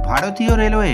ভারতীয় রেলওয়ে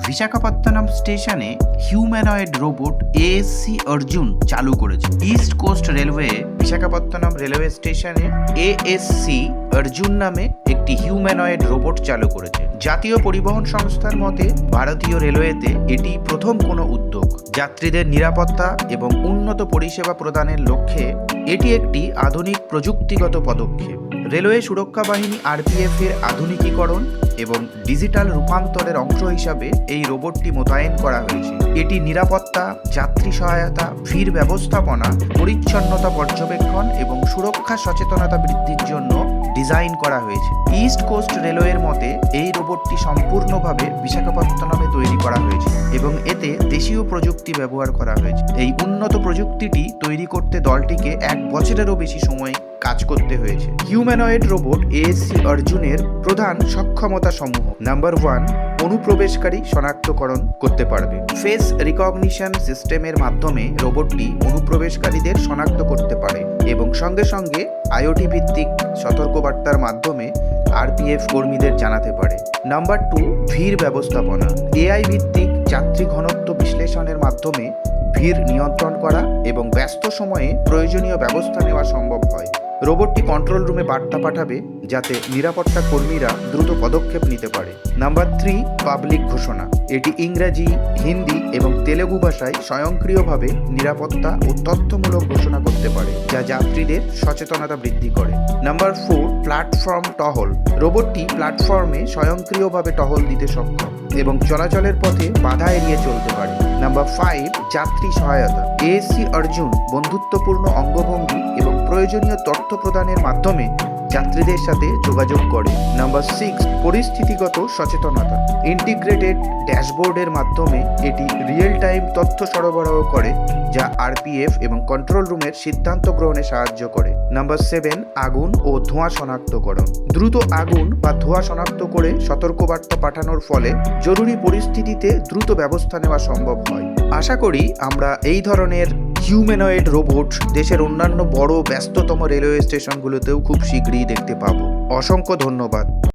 বিশাখাপত্তনম স্টেশনে humanoid robot ASC Arjun চালু করেছে। East Coast Railway Visakhapatnam railway স্টেশনে এএসসি অর্জুন নামে একটি হিউম্যানয়েড রোবট চালু করেছে। জাতীয় পরিবহন সংস্থার মতে ভারতীয় রেলওয়েতে এটি প্রথম কোনো উদ্যোগ। যাত্রীদের নিরাপত্তা এবং উন্নত পরিষেবা প্রদানের লক্ষ্যে এটি একটি আধুনিক প্রযুক্তিগত পদক্ষেপ। রেলওয়ে সুরক্ষা বাহিনী আরপিএফ এর আধুনিকীকরণ এবং ডিজিটাল রূপান্তরের অংশ হিসাবে এই রোবটটি মোতায়েন করা হয়েছে। এটি নিরাপত্তা, যাত্রী সহায়তা, ভিড় ব্যবস্থাপনা, পরিচ্ছন্নতা পর্যবেক্ষণ এবং সুরক্ষা সচেতনতা বৃদ্ধির জন্য ডিজাইন করা হয়েছে। ইস্ট কোস্ট রেলওয়ের মতে এই রোবটটি সম্পূর্ণভাবে বিশাখাপত্তনমে তৈরি করা হয়েছে এবং এতে দেশীয় প্রযুক্তি ব্যবহার করা হয়েছে। এই উন্নত প্রযুক্তিটি তৈরি করতে দলটিকে 1 বছরেরও বেশি সময় কাজ করতে হয়েছে। হিউম্যানয়েড রোবট এএসসি অর্জুনের প্রধান সক্ষমতা সমূহ: নাম্বার 1, অনুপ্রবেশকারী শনাক্তকরণ করতে পারবে। ফেস রিকগনিশন সিস্টেমের মাধ্যমে রোবটটি অনুপ্রবেশকারীদের শনাক্ত করতে পারে এবং সঙ্গে সঙ্গে আইওটি ভিত্তিক সতর্কবার্তার মাধ্যমে আরপিএফ কর্মীদের জানাতে পারে। নাম্বার 2, ভিড় ব্যবস্থাপনা। এআই ভিত্তিক যাত্রী ঘনত্ব বিশ্লেষণের মাধ্যমে ভিড় নিয়ন্ত্রণ করা এবং ব্যস্ত সময়ে প্রয়োজনীয় ব্যবস্থা নেওয়া সম্ভব হয়। রোবটটি কন্ট্রোল রুমে বার্তা পাঠাবে যাতে নিরাপত্তা কর্মীরা দ্রুত পদক্ষেপ নিতে পারে। নাম্বার 3, পাবলিক ঘোষণা। এটি ইংরেজি, হিন্দি এবং তেলেগু ভাষায় স্বয়ংক্রিয়ভাবে নিরাপত্তা ও তথ্যমূলক ঘোষণা করতে পারে, যা যাত্রীদের সচেতনতা বৃদ্ধি করে। নাম্বার 4, প্ল্যাটফর্ম টহল। রোবটটি প্ল্যাটফর্মে স্বয়ংক্রিয়ভাবে টহল দিতে সক্ষম এবং চলাচলের পথে বাধা এড়িয়ে চলতে পারে। নাম্বার 5, যাত্রী সহায়তা। এএসসি অর্জুন বন্ধুত্বপূর্ণ অঙ্গভঙ্গি এবং প্রয়োজনীয় তথ্য প্রদানের মাধ্যমে যাত্রীদের সাথে যোগাযোগ করে। নাম্বার 6, পরিস্থিতিগত সচেতনতা। ইন্টিগ্রেটেড ড্যাশবোর্ডের মাধ্যমে এটি রিয়েল টাইম তথ্য সরবরাহ করে, যা আরপিএফ এবং কন্ট্রোল রুমের সিদ্ধান্ত গ্রহণে সাহায্য করে। নাম্বার 7, আগুন ও ধোঁয়া শনাক্তকরণ। দ্রুত আগুন বা ধোঁয়া শনাক্ত করে সতর্কবার্তা পাঠানোর ফলে জরুরি পরিস্থিতিতে দ্রুত ব্যবস্থা নেওয়া সম্ভব হয়। আশা করি আমরা এই ধরনের হিউম্যানয়েড রোবট দেশের অন্যান্য বড় ব্যস্ততম রেলওয়ে স্টেশনগুলোতেও খুব শীঘ্রই দেখতে পাবো। অসংখ্য ধন্যবাদ।